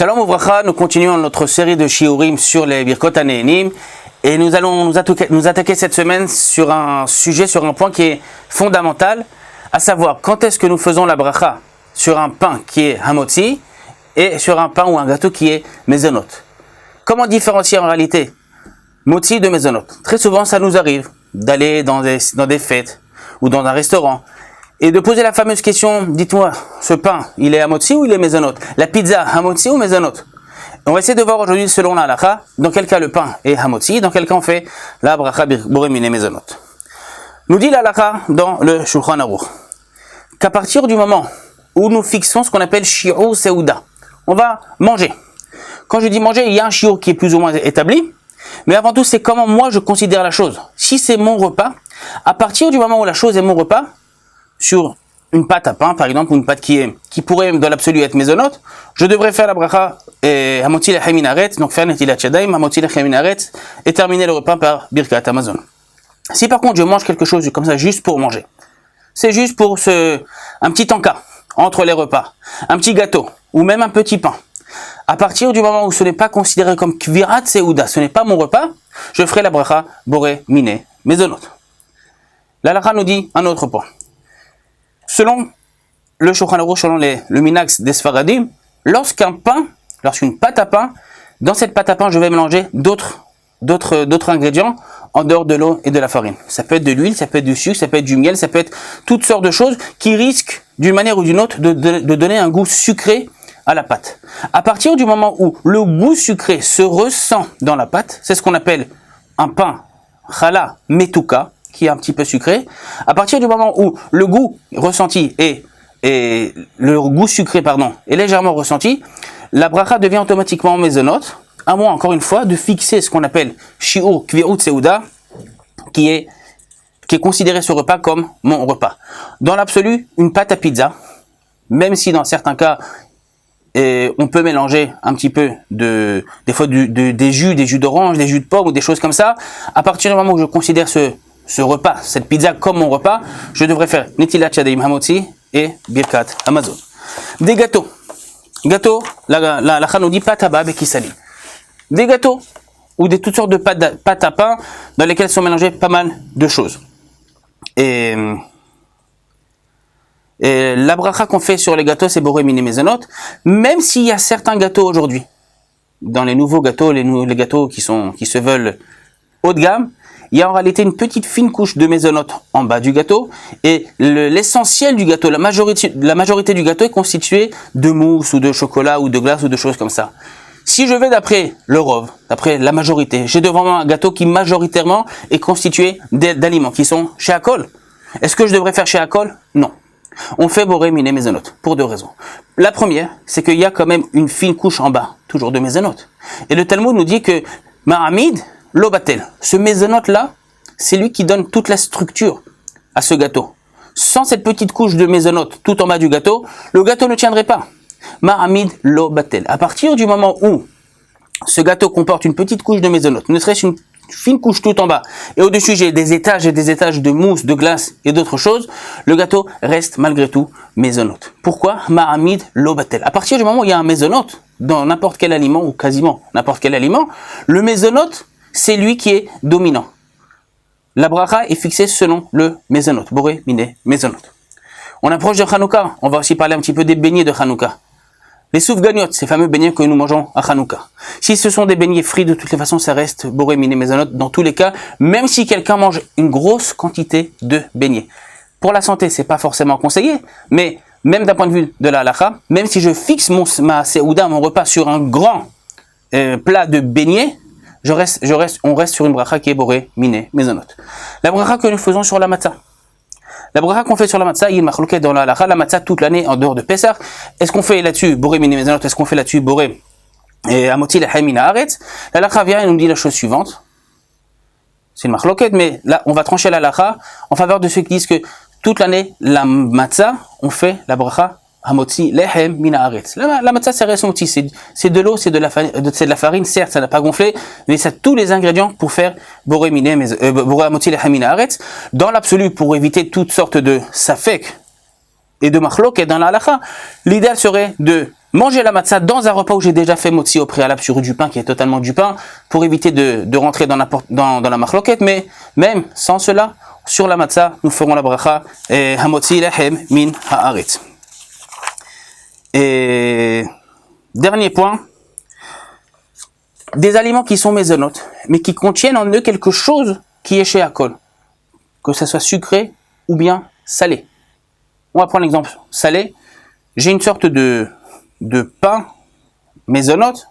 Shalom Uvracha, nous continuons notre série de shiurim sur les Birkot HaNe'enim et nous allons nous attaquer cette semaine sur un sujet, sur un point qui est fondamental, à savoir quand est-ce que nous faisons la bracha sur un pain qui est hamotzi et sur un pain ou un gâteau qui est mezonot. Comment différencier en réalité motzi de mezonot? Très souvent ça nous arrive d'aller dans des fêtes ou dans un restaurant et de poser la fameuse question, dites-moi, ce pain, il est hamotzi ou il est mezonot? La pizza, hamotzi ou mezonot? On va essayer de voir aujourd'hui, selon la halakha, dans quel cas le pain est hamotzi, dans quel cas on fait la bracha boré miné mezonot. Nous dit la halakha dans le Shulchan Aruch, qu'à partir du moment où nous fixons ce qu'on appelle shiur seuda, on va manger. Quand je dis manger, il y a un shiur qui est plus ou moins établi, mais avant tout, c'est comment moi je considère la chose. Si c'est mon repas, à partir du moment où la chose est mon repas, sur une pâte à pain, par exemple, ou une pâte qui pourrait dans l'absolu être mezonot, je devrais faire la bracha hamotzi lechem min haaretz, donc faire netilat yadayim, hamotzi lechem min haaretz, et terminer le repas par birkat hamazon. Si par contre je mange quelque chose comme ça juste pour manger, c'est juste pour un petit encas entre les repas, un petit gâteau, ou même un petit pain, à partir du moment où ce n'est pas considéré comme kvirat seuda, ce n'est pas mon repas, je ferai la bracha boré miné mezonot. La halakha nous dit un autre point. Selon le Shulchan Aruch, selon le minax des Sfaradim, lorsqu'une pâte à pain, dans cette pâte à pain, je vais mélanger d'autres ingrédients en dehors de l'eau et de la farine. Ça peut être de l'huile, ça peut être du sucre, ça peut être du miel, ça peut être toutes sortes de choses qui risquent, d'une manière ou d'une autre, de donner un goût sucré à la pâte. À partir du moment où le goût sucré se ressent dans la pâte, c'est ce qu'on appelle un pain challah metuka, qui est un petit peu sucré. À partir du moment où le goût ressenti et le goût sucré est légèrement ressenti, la bracha devient automatiquement mezonot, à moins encore une fois de fixer ce qu'on appelle shiur kvirut seuda, qui est considéré ce repas comme mon repas. Dans l'absolu, une pâte à pizza, même si dans certains cas on peut mélanger un petit peu des fois des jus d'orange, des jus de pomme ou des choses comme ça, à partir du moment où je considère ce repas, cette pizza comme mon repas, je devrais faire netilat yadayim hamotzi et birkat hamazon. Des gâteaux, la halakha nous dit pâte à bab et kisali. Des gâteaux ou toutes sortes de pâtes à pain dans lesquelles sont mélangées pas mal de choses. Et la bracha qu'on fait sur les gâteaux, c'est boré miné mezonot, même s'il y a certains gâteaux aujourd'hui, dans les nouveaux gâteaux, les gâteaux qui se veulent haut de gamme, il y a en réalité une petite fine couche de mezonot en bas du gâteau, et l'essentiel du gâteau, la majorité du gâteau est constituée de mousse ou de chocolat ou de glace ou de choses comme ça. Si je vais d'après le rov, d'après la majorité, j'ai devant moi un gâteau qui majoritairement est constitué d'aliments qui sont chez Hakol. Est-ce que je devrais faire chez Hakol? Non. On fait boré miné mezonot pour deux raisons. La première, c'est qu'il y a quand même une fine couche en bas, toujours de mezonot. Et le Talmud nous dit que Ma'amid lo batel, ce mezonot là, c'est lui qui donne toute la structure à ce gâteau. Sans cette petite couche de mezonot tout en bas du gâteau, le gâteau ne tiendrait pas. Ma'amid lo batel. À partir du moment où ce gâteau comporte une petite couche de mezonot, ne serait-ce une fine couche tout en bas, et au-dessus j'ai des étages et des étages de mousse, de glace et d'autres choses, le gâteau reste malgré tout mezonot. Pourquoi? Ma'amid lo batel. À partir du moment où il y a un mezonot dans n'importe quel aliment ou quasiment n'importe quel aliment, le mezonot c'est lui qui est dominant. La bracha est fixée selon le mezonot, boré miné mezonot. On approche de Hanouka, on va aussi parler un petit peu des beignets de Hanouka. Les soufganiot, ces fameux beignets que nous mangeons à Hanouka. Si ce sont des beignets frits, de toutes les façons, ça reste boré miné mezonot dans tous les cas, même si quelqu'un mange une grosse quantité de beignets. Pour la santé, c'est pas forcément conseillé, mais même d'un point de vue de la halakha, même si je fixe ma seuda, mon repas sur un grand plat de beignets, on reste sur une bracha qui est boré miné mezonot. La bracha que nous faisons sur la matzah. La bracha qu'on fait sur la matzah, il y a une machloket dans la halakha, la matzah toute l'année en dehors de Pessah. Est-ce qu'on fait là-dessus boré miné mezonot? Est-ce qu'on fait là-dessus boré hamotzi lechem min haaretz? La halakha vient et nous dit la chose suivante. C'est une machloket, mais là, on va trancher la halakha en faveur de ceux qui disent que toute l'année, la matzah, on fait la bracha hamotzi lechem min haaretz. La matzah, c'est ressenti, c'est de l'eau, c'est de la farine, certes, ça n'a pas gonflé, mais ça a tous les ingrédients pour faire boré hamotzi lechem min haaretz. Dans l'absolu, pour éviter toutes sortes de safek et de machloket dans la halakha, l'idéal serait de Manger la matzah dans un repas où j'ai déjà fait motzi au préalable sur du pain qui est totalement du pain, pour éviter de rentrer dans la machloket, mais même sans cela, sur la matzah, nous ferons la bracha hamotzi lehem min haaretz. Et dernier point, des aliments qui sont mésonotes, mais qui contiennent en eux quelque chose qui est chez Hakol, que ce soit sucré ou bien salé. On va prendre l'exemple salé. J'ai une sorte de pain mésonote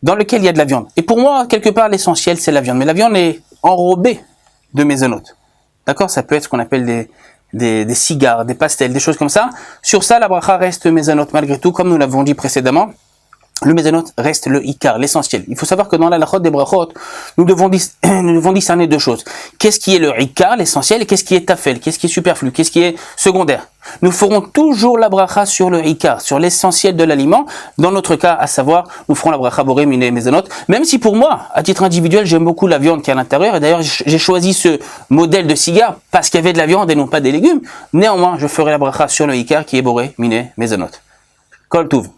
dans lequel il y a de la viande. Et pour moi, quelque part, l'essentiel, c'est la viande. Mais la viande est enrobée de mésonote. D'accord? Ça peut être ce qu'on appelle des cigares, des pastels, des choses comme ça. Sur ça, la bracha reste mésonote malgré tout, comme nous l'avons dit précédemment. Le mésonote reste le ikar, l'essentiel. Il faut savoir que dans la halachot des brachot, nous devons discerner deux choses. Qu'est-ce qui est le ikar, l'essentiel, et qu'est-ce qui est tafel, qu'est-ce qui est superflu, qu'est-ce qui est secondaire. Nous ferons toujours la bracha sur le ikar, sur l'essentiel de l'aliment. Dans notre cas, à savoir, nous ferons la bracha boré miné mésonote. Même si pour moi, à titre individuel, j'aime beaucoup la viande qui est à l'intérieur. Et d'ailleurs, j'ai choisi ce modèle de cigare parce qu'il y avait de la viande et non pas des légumes. Néanmoins, je ferai la bracha sur le ikar qui est boré miné mésonote. Kol Touv.